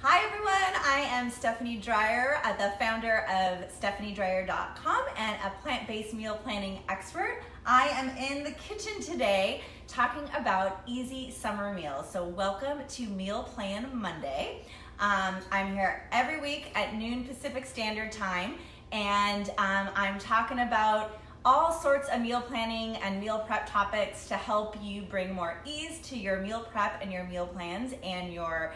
Hi everyone, I am Stephanie Dreyer, the founder of stephaniedreyer.com and a plant-based meal planning expert. I am in the kitchen today talking about easy summer meals. So welcome to Meal Plan Monday. I'm here every week at noon Pacific Standard Time, and I'm talking about all sorts of meal planning and meal prep topics to help you bring more ease to your meal prep and your meal plans and your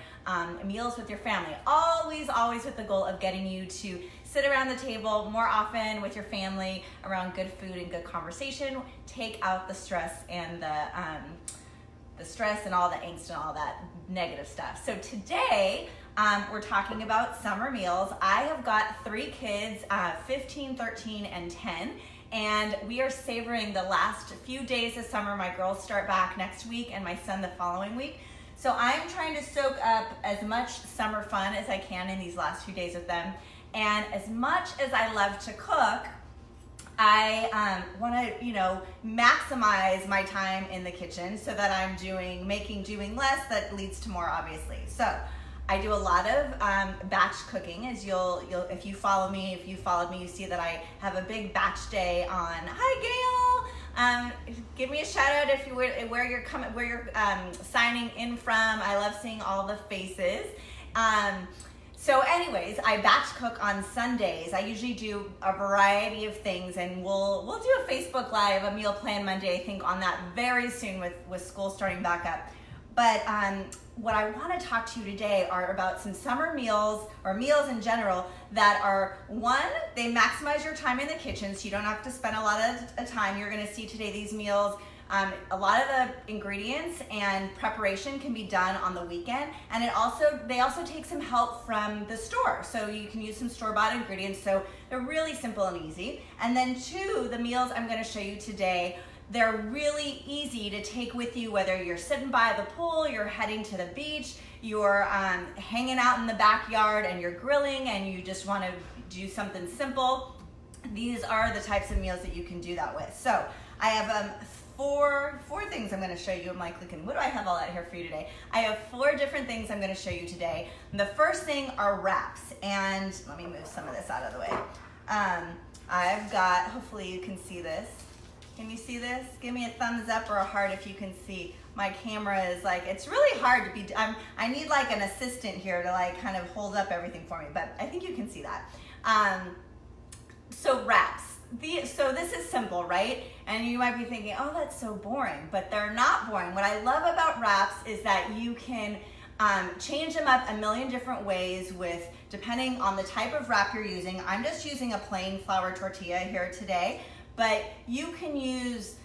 meals with your family. Always with the goal of getting you to sit around the table more often with your family around good food and good conversation. Take out the stress and the stress and all the angst and all that negative stuff. So today we're talking about summer meals. I have got 3 kids, 15, 13, and 10. And we are savoring the last few days of summer. My girls start back next week and my son the following week. So I'm trying to soak up as much summer fun as I can in these last few days with them. And as much as I love to cook, I want to, maximize my time in the kitchen so that I'm doing less that leads to more, obviously. So I do a lot of batch cooking, as if you followed me, you see that I have a big batch day on. Hi, Gail. Give me a shout out if you where you're signing in from. I love seeing all the faces. So anyways, I batch cook on Sundays. I usually do a variety of things, and we'll do a Facebook Live, a Meal Plan Monday, I think, on that very soon with school starting back up. But what I want to talk to you today are about some summer meals, or meals in general, that are, one, they maximize your time in the kitchen, so you don't have to spend a lot of time. You're going to see today these meals, a lot of the ingredients and preparation can be done on the weekend, and they also take some help from the store, so you can use some store-bought ingredients, so they're really simple and easy. And then 2, the meals I'm going to show you today, they're really easy to take with you, whether you're sitting by the pool, you're heading to the beach, you're hanging out in the backyard and you're grilling and you just want to do something simple. These are the types of meals that you can do that with. So I have four things I'm going to show you. I'm like looking, what do I have all out here for you today? I have 4 different things I'm going to show you today. The first thing are wraps, and let me move some of this out of the way. I've got, hopefully you can see this. Can you see this? Give me a thumbs up or a heart if you can see. My camera is like, it's really hard to be, I need like an assistant here to like kind of hold up everything for me, but I think you can see that. So wraps. So this is simple, right? And you might be thinking, oh, that's so boring, but they're not boring. What I love about wraps is that you can change them up a million different ways depending on the type of wrap you're using. I'm just using a plain flour tortilla here today. But you can use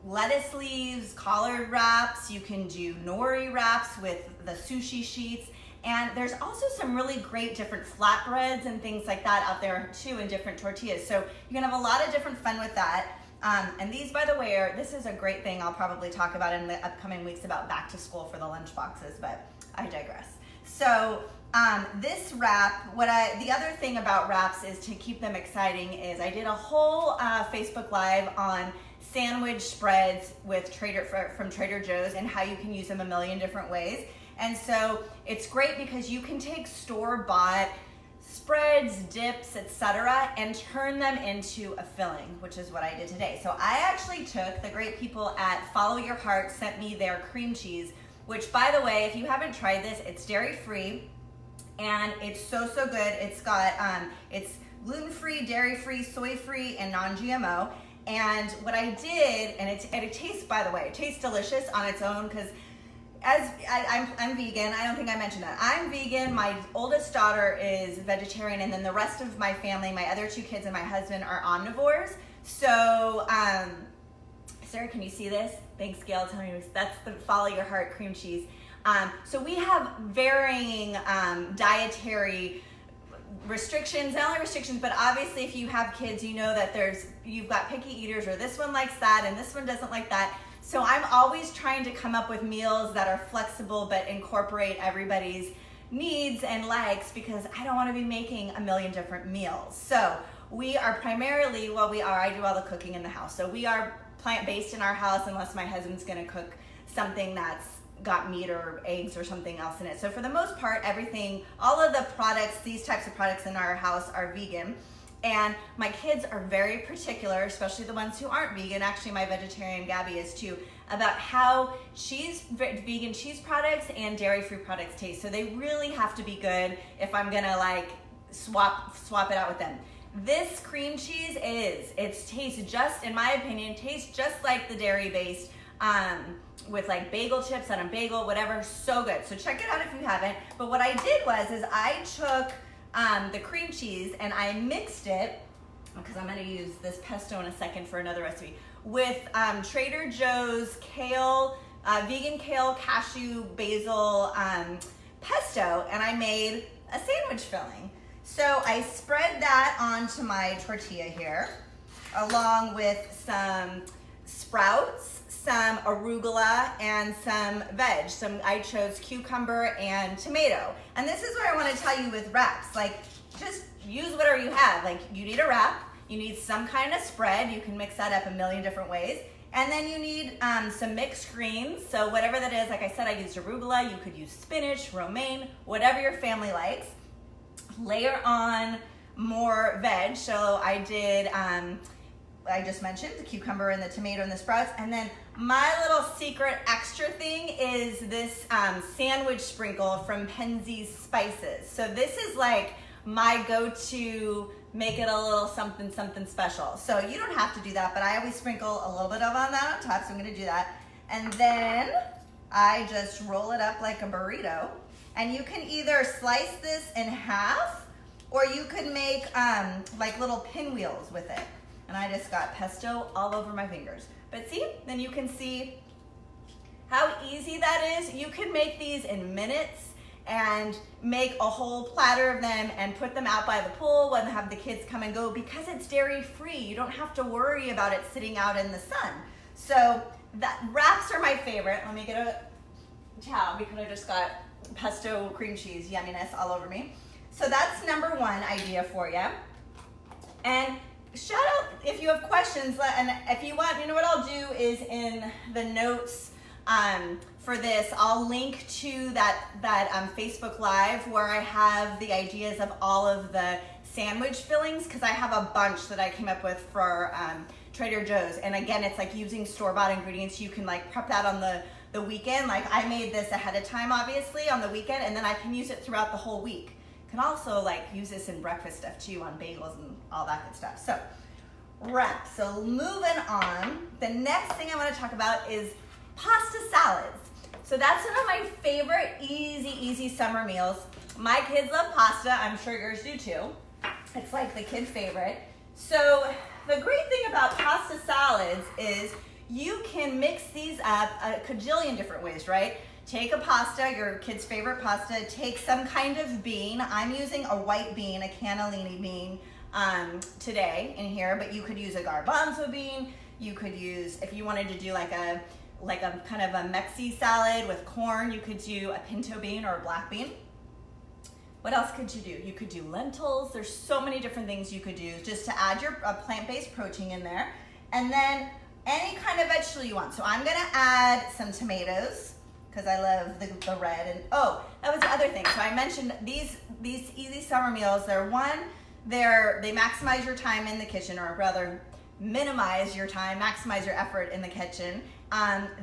lettuce leaves, collard wraps, you can do nori wraps with the sushi sheets, and there's also some really great different flatbreads and things like that out there too in different tortillas. So you can have a lot of different fun with that. And these, by the way, this is a great thing I'll probably talk about in the upcoming weeks about back to school for the lunch boxes, but I digress. So this wrap, the other thing about wraps is to keep them exciting is I did a whole Facebook Live on sandwich spreads from Trader Joe's and how you can use them a million different ways. And so it's great because you can take store-bought spreads, dips, etc., and turn them into a filling, which is what I did today. So I actually took, the great people at Follow Your Heart sent me their cream cheese, which, by the way, if you haven't tried this, it's dairy-free. And it's so good. It's got, it's gluten-free, dairy-free, soy-free, and non-GMO. And what I did, and it tastes, by the way, it tastes delicious on its own because I'm vegan. I don't think I mentioned that. I'm vegan. My oldest daughter is vegetarian, and then the rest of my family, my other 2 kids and my husband, are omnivores. So, Sarah, can you see this? Thanks, Gail. Tell me, that's the Follow Your Heart cream cheese. So we have varying dietary restrictions, not only restrictions, but obviously if you have kids, you know that you've got picky eaters, or this one likes that and this one doesn't like that. So I'm always trying to come up with meals that are flexible but incorporate everybody's needs and likes, because I don't want to be making a million different meals. So we are primarily, I do all the cooking in the house. So we are plant-based in our house unless my husband's going to cook something that's got meat or eggs or something else in it. So for the most part, everything, all of the products, these types of products in our house are vegan. And my kids are very particular, especially the ones who aren't vegan. Actually, my vegetarian Gabby is too, about how vegan cheese products and dairy-free products taste. So they really have to be good if I'm gonna like swap it out with them. This cream cheese tastes just, in my opinion, tastes just like the dairy-based with like bagel chips on a bagel, whatever, so good. So check it out if you haven't. But what I did is I took the cream cheese and I mixed it, because I'm gonna use this pesto in a second for another recipe, with Trader Joe's kale, vegan kale, cashew, basil pesto, and I made a sandwich filling. So I spread that onto my tortilla here, along with some sprouts, some arugula, and some veg. I chose cucumber and tomato. And this is what I want to tell you with wraps. Like, just use whatever you have. Like, you need a wrap, you need some kind of spread. You can mix that up a million different ways. And then you need some mixed greens. So whatever that is, like I said, I used arugula. You could use spinach, romaine, whatever your family likes. Layer on more veg. So I did, I just mentioned the cucumber and the tomato and the sprouts. And then my little secret extra thing is this sandwich sprinkle from Penzeys Spices. So this is like my go-to, make it a little something special. So you don't have to do that, but I always sprinkle a little bit of on that on top, so I'm gonna do that. And then I just roll it up like a burrito. And you can either slice this in half, or you could make like little pinwheels with it. And I just got pesto all over my fingers. But see, then you can see how easy that is. You can make these in minutes and make a whole platter of them and put them out by the pool when have the kids come and go, because it's dairy free. You don't have to worry about it sitting out in the sun. So wraps are my favorite. Let me get a towel because I just got pesto cream cheese yumminess all over me. So that's number one idea for you. And shout out if you have questions, and if you want, you know what I'll do is in the notes for this, I'll link to that Facebook Live where I have the ideas of all of the sandwich fillings, because I have a bunch that I came up with for Trader Joe's. And again, it's like using store-bought ingredients. You can like prep that on the weekend. Like I made this ahead of time, obviously, on the weekend, and then I can use it throughout the whole week. You can also like use this in breakfast stuff too, on bagels and all that good stuff. So wrap. So moving on, the next thing I want to talk about is pasta salads. So that's one of my favorite easy summer meals. My kids love pasta. I'm sure yours do too. It's like the kid favorite. So the great thing about pasta salads is you can mix these up a cajillion different ways, right? Take a pasta, your kid's favorite pasta, take some kind of bean. I'm using a white bean, a cannellini bean today in here, but you could use a garbanzo bean. You could use, if you wanted to do like a kind of a Mexi salad with corn, you could do a pinto bean or a black bean. What else could you do? You could do lentils. There's so many different things you could do just to add your plant-based protein in there. And then any kind of vegetable you want. So I'm gonna add some tomatoes because I love the red. And oh, that was the other thing. So I mentioned these easy summer meals. They maximize your time in the kitchen, or rather minimize your time, maximize your effort in the kitchen.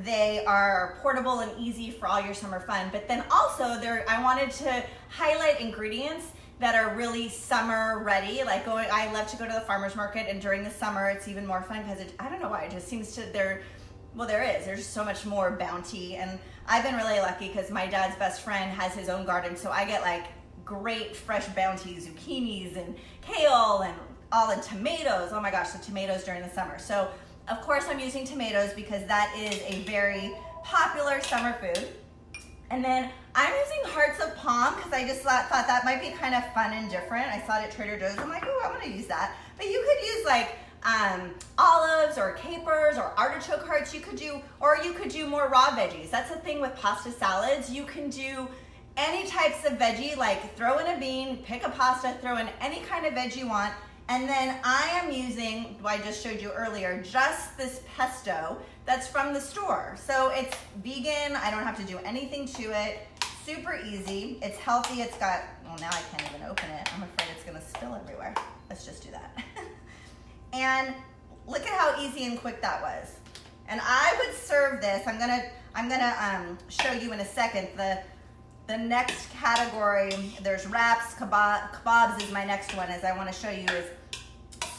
They are portable and easy for all your summer fun, but then also I wanted to highlight ingredients that are really summer ready. Like I love to go to the farmer's market, and during the summer it's even more fun because I don't know why, it just seems to, there's so much more bounty. And I've been really lucky because my dad's best friend has his own garden, so I get like great fresh bounty zucchinis and kale and all the tomatoes. Oh my gosh, the tomatoes during the summer. So of course I'm using tomatoes because that is a very popular summer food. And then I'm using hearts of palm because I just thought that might be kind of fun and different. I saw it at Trader Joe's. I'm like, oh, I want to use that. But you could use like olives or capers or artichoke hearts. You could do more raw veggies. That's the thing with pasta salads. You can do any types of veggie, like throw in a bean, pick a pasta, throw in any kind of veg you want, And then I am using, what I just showed you earlier, just this pesto that's from the store. So it's vegan, I don't have to do anything to it. Super easy, it's healthy, it's got, well now I can't even open it. I'm afraid it's gonna spill everywhere. Let's just do that. And look at how easy and quick that was. And I would serve this, I'm gonna show you in a second the next category. There's wraps, kebabs is my next one, as I wanna show you is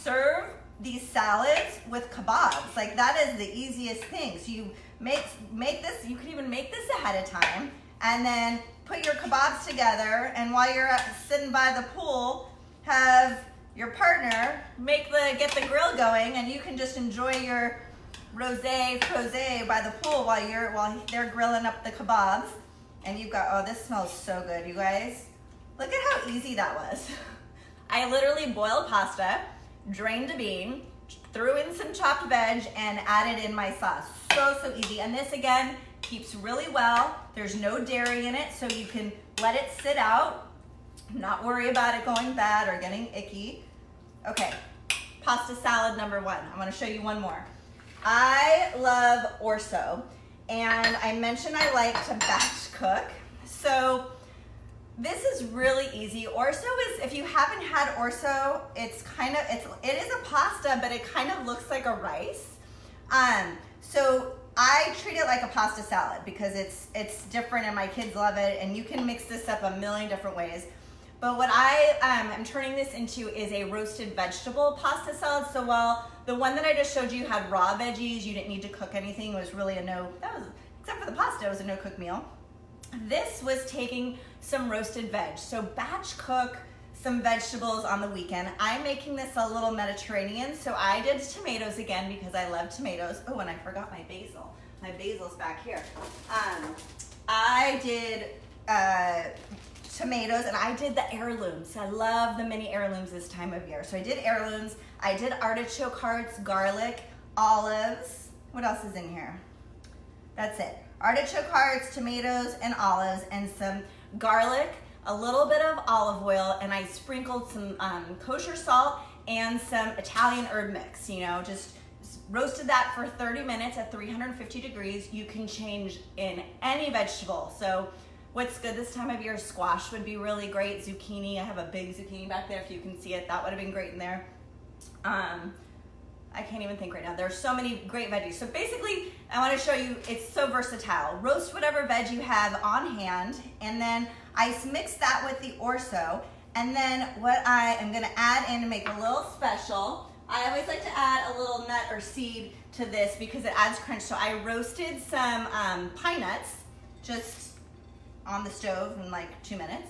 serve these salads with kebabs. Like that is the easiest thing. So you make this, you can even make this ahead of time and then put your kebabs together, and while you're sitting by the pool, have your partner get the grill going, and you can just enjoy your rosé by the pool while they're grilling up the kebabs. And you've got, oh, this smells so good, you guys. Look at how easy that was. I literally boiled pasta, drained a bean, threw in some chopped veg, and added in my sauce. So easy. And this, again, keeps really well. There's no dairy in it, so you can let it sit out, not worry about it going bad or getting icky. Okay, pasta salad number one. I'm gonna show you one more. I love Orzo, and I mentioned I like to batch cook. So this is really easy. Orzo is, if you haven't had Orzo, it is a pasta, but it kind of looks like a rice. So I treat it like a pasta salad because it's different and my kids love it, and you can mix this up a million different ways. But what I am turning this into is a roasted vegetable pasta salad. So while the one that I just showed you had raw veggies, you didn't need to cook anything, it was really except for the pasta, it was a no cook meal. This was taking some roasted veg. So batch cook some vegetables on the weekend. I'm making this a little Mediterranean, so I did tomatoes again because I love tomatoes. Oh, and I forgot my basil. My basil's back here. I did tomatoes, and I did the heirlooms. I love the mini heirlooms this time of year. So I did heirlooms. I did artichoke hearts, garlic, olives. What else is in here? That's it. Artichoke hearts, tomatoes, and olives, and some garlic, a little bit of olive oil, and I sprinkled some kosher salt and some Italian herb mix. You know, just roasted that for 30 minutes at 350 degrees. You can change in any vegetable. So what's good this time of year, squash would be really great. Zucchini, I have a big zucchini back there if you can see it. That would have been great in there. I can't even think right now. There's so many great veggies. So basically, I want to show you, it's so versatile. Roast whatever veg you have on hand, and then I mix that with the Orzo. And then what I am going to add in to make a little special, I always like to add a little nut or seed to this because it adds crunch. So I roasted some pine nuts just on the stove in like 2 minutes.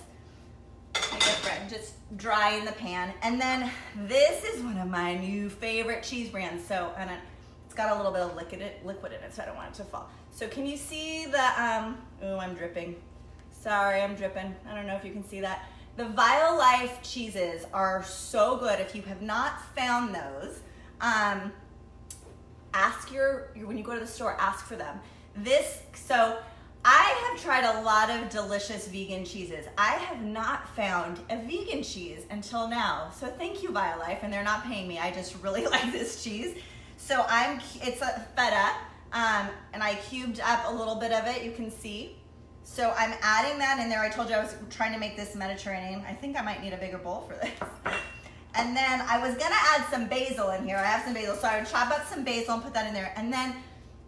I get bread just dry in the pan. And then this is one of my new favorite cheese brands. So, and it's got a little bit of liquid in it, so I don't want it to fall. So can you see the, oh, I'm dripping. Sorry, I'm dripping. I don't know if you can see that. The Violife cheeses are so good. If you have not found those, ask when you go to the store, ask for them. So I have tried a lot of delicious vegan cheeses. I have not found a vegan cheese until now. So thank you, Violife, and they're not paying me. I just really like this cheese. So it's a feta, and I cubed up a little bit of it, you can see. So I'm adding that in there. I told you I was trying to make this Mediterranean. I think I might need a bigger bowl for this. And then I was gonna add some basil in here. I have some basil, so I would chop up some basil and put that in there. And then,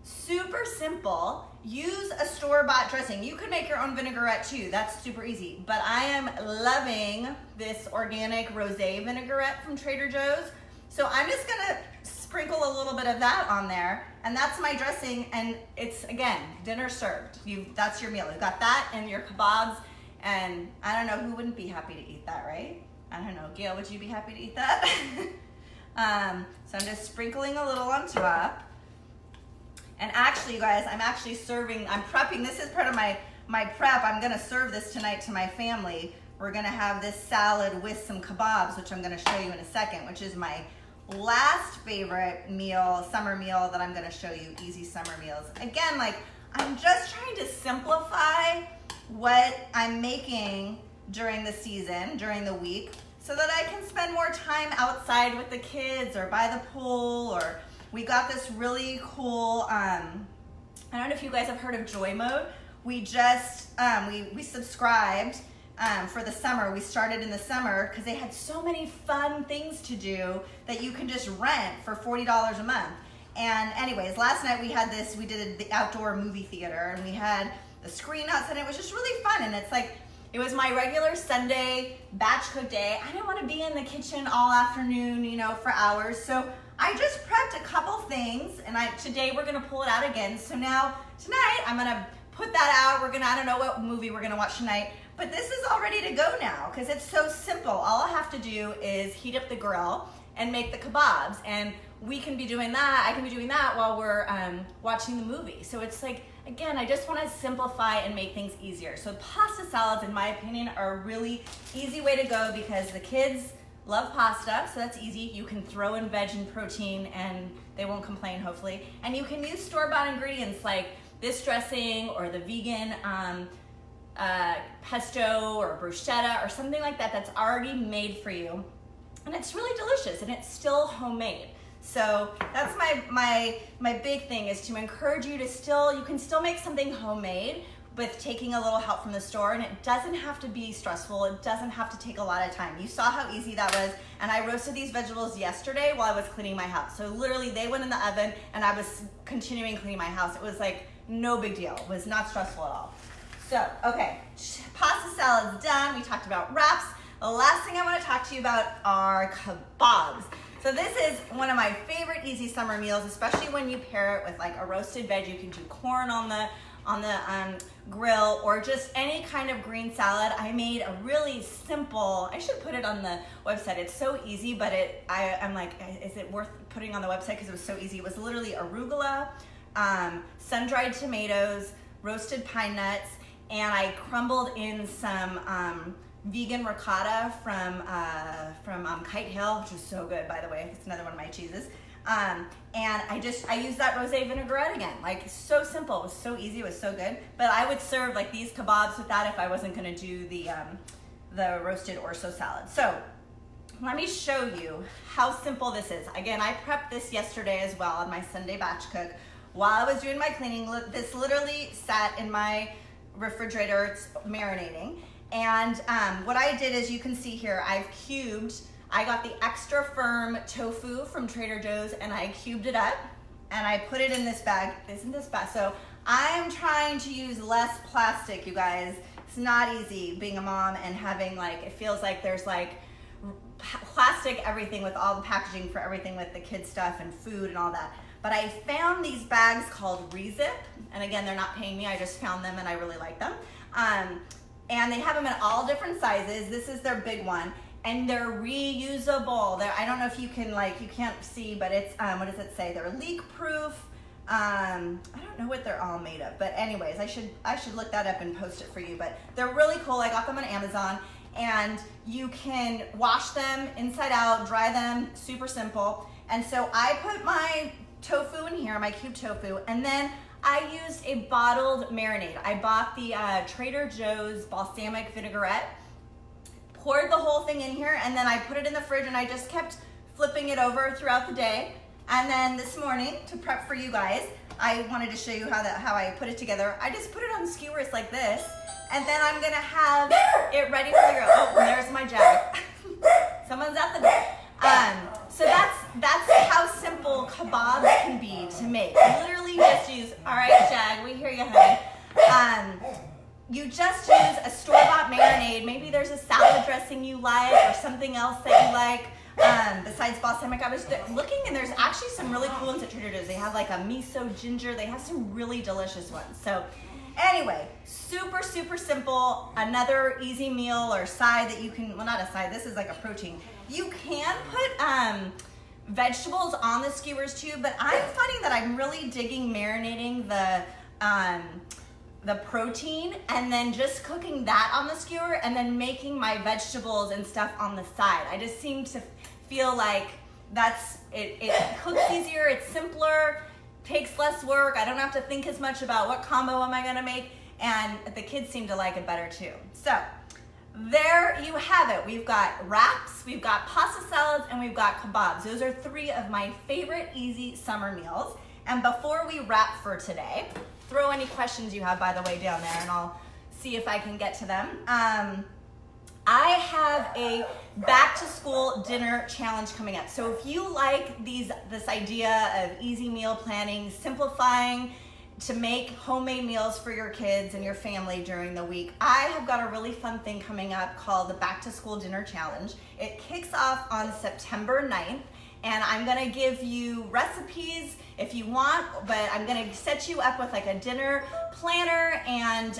super simple, use a store-bought dressing. You could make your own vinaigrette too. That's super easy. But I am loving this organic rosé vinaigrette from Trader Joe's. So I'm just gonna sprinkle a little bit of that on there, and that's my dressing, and it's, again, dinner served. That's your meal. You've got that and your kebabs, and I don't know, who wouldn't be happy to eat that, right? I don't know, Gail, would you be happy to eat that? So I'm just sprinkling a little on top. And actually, you guys, I'm prepping, this is part of my prep. I'm gonna serve this tonight to my family. We're gonna have this salad with some kebabs, which I'm gonna show you in a second, which is my last favorite meal, summer meal that I'm gonna show you, easy summer meals. Again, like, I'm just trying to simplify what I'm making during the season, during the week, so that I can spend more time outside with the kids or by the pool. Or we got this really cool, I don't know if you guys have heard of Joy Mode. We just, we subscribed for the summer. We started in the summer because they had so many fun things to do that you can just rent for $40 a month. And anyways, last night we had this, we did the outdoor movie theater, and we had the screen outside. It was just really fun. And it's like, it was my regular Sunday batch cook day. I didn't want to be in the kitchen all afternoon, you know, for hours. So I just prepped a couple things, and today we're gonna pull it out again. So now, tonight, I'm gonna put that out. We're gonna, I don't know what movie we're gonna watch tonight, but this is all ready to go now because it's so simple. All I have to do is heat up the grill and make the kebabs, and we can be doing that. I can be doing that while we're watching the movie. So it's like, again, I just want to simplify and make things easier. So pasta salads, in my opinion, are a really easy way to go because the kids love pasta, so that's easy. You can throw in veg and protein and they won't complain, hopefully. And you can use store-bought ingredients like this dressing or the vegan pesto or bruschetta or something like that that's already made for you. And it's really delicious and it's still homemade. So that's my big thing, is to encourage you to you can still make something homemade with taking a little help from the store, and it doesn't have to be stressful. It doesn't have to take a lot of time. You saw how easy that was, and I roasted these vegetables yesterday while I was cleaning my house. So literally they went in the oven and I was continuing cleaning my house. It was like no big deal. It was not stressful at all. So, okay, pasta salad's done. We talked about wraps. The last thing I want to talk to you about are kebabs. So this is one of my favorite easy summer meals, especially when you pair it with like a roasted veg. You can do corn on the grill, or just any kind of green salad. I made a really simple, I should put it on the website. It's so easy, but I'm like, is it worth putting on the website because it was so easy? It was literally arugula, sun-dried tomatoes, roasted pine nuts, and I crumbled in some vegan ricotta from Kite Hill, which is so good, by the way. It's another one of my cheeses. And I used that rosé vinaigrette again. Like, so simple. It was so easy. It was so good. But I would serve like these kebabs with that if I wasn't going to do the roasted Orzo salad. So let me show you how simple this is. Again, I prepped this yesterday as well on my Sunday batch cook. While I was doing my cleaning, this literally sat in my refrigerator. It's marinating. And what I did is, you can see here, I got the extra firm tofu from Trader Joe's, and I cubed it up and I put it in this bag. Isn't this bag? So I'm trying to use less plastic, you guys. It's not easy being a mom and having it feels like there's like plastic everything with all the packaging for everything with the kids stuff and food and all that. But I found these bags called Rezip, and again, they're not paying me. I just found them and I really like them. And they have them in all different sizes. This is their big one, and they're reusable. I don't know if you can, you can't see, but it's, what does it say? They're leak proof. I don't know what they're all made of, but anyways, I should look that up and post it for you. But they're really cool. I got them on Amazon, and you can wash them inside out, dry them, super simple. And so I put my tofu in here, my cubed tofu, and then I used a bottled marinade. I bought the Trader Joe's balsamic vinaigrette, poured the whole thing in here, and then I put it in the fridge, and I just kept flipping it over throughout the day. And then this morning, to prep for you guys, I wanted to show you how I put it together. I just put it on skewers like this, and then I'm gonna have it ready for the grill. Oh, and there's my Jag. Someone's at the door. So that's how simple kebabs can be to make. You literally just use, all right, Jag, we hear you, honey. You just use a store-bought marinade. Maybe there's a salad dressing you like or something else that you like. Besides balsamic, I was looking, and there's actually some really cool ones at Trader Joe's. They have like a miso ginger. They have some really delicious ones. So anyway, super, super simple. Another easy meal or side that you can, well, not a side, this is like a protein. You can put vegetables on the skewers too, but I'm finding that I'm really digging marinating the protein and then just cooking that on the skewer and then making my vegetables and stuff on the side. I just seem to feel like it cooks easier, it's simpler, takes less work. I don't have to think as much about what combo am I gonna make, and the kids seem to like it better too. So there you have it. We've got wraps, we've got pasta salads, and we've got kebabs. Those are three of my favorite easy summer meals. And before we wrap for today, throw any questions you have, by the way, down there, and I'll see if I can get to them. I have a back to school dinner challenge coming up. So if you like this idea of easy meal planning, simplifying to make homemade meals for your kids and your family during the week, I have got a really fun thing coming up called the Back to School Dinner Challenge. It kicks off on September 9th, and I'm gonna give you recipes if you want, but I'm gonna set you up with like a dinner planner and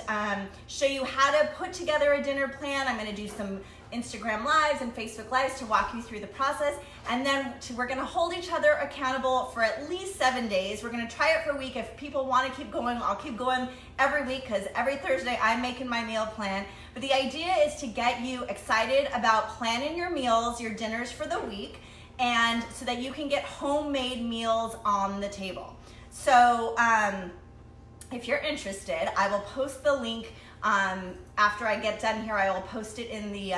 show you how to put together a dinner plan. I'm gonna do some Instagram Lives and Facebook Lives to walk you through the process. And then we're gonna hold each other accountable for at least 7 days. We're gonna try it for a week. If people wanna keep going, I'll keep going every week, because every Thursday I'm making my meal plan. But the idea is to get you excited about planning your meals, your dinners for the week, and so that you can get homemade meals on the table. So if you're interested, I will post the link after I get done here. I will post it in the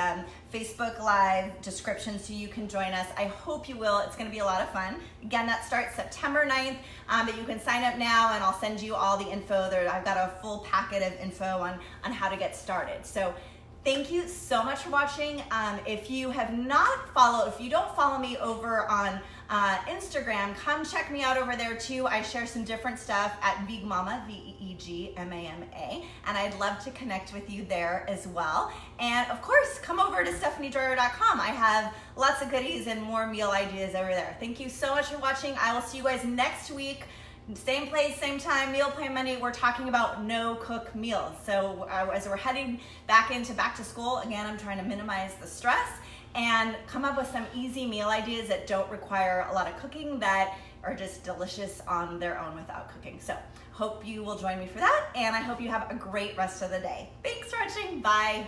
Facebook Live description so you can join us. I hope you will. It's going to be a lot of fun. Again, that starts September 9th, but you can sign up now and I'll send you all the info there. I've got a full packet of info on how to get started. So thank you so much for watching. If you don't follow me over on Instagram, come check me out over there too. I share some different stuff at Veegmama, VEEGMAMA, and I'd love to connect with you there as well. And of course, come over to stephaniedryer.com. I have lots of goodies and more meal ideas over there. Thank you so much for watching. I will see you guys next week. Same place, same time, Meal Plan Monday. We're talking about no-cook meals. So as we're heading back into back to school, again, I'm trying to minimize the stress and come up with some easy meal ideas that don't require a lot of cooking, that are just delicious on their own without cooking. So hope you will join me for that, and I hope you have a great rest of the day. Thanks for watching. Bye.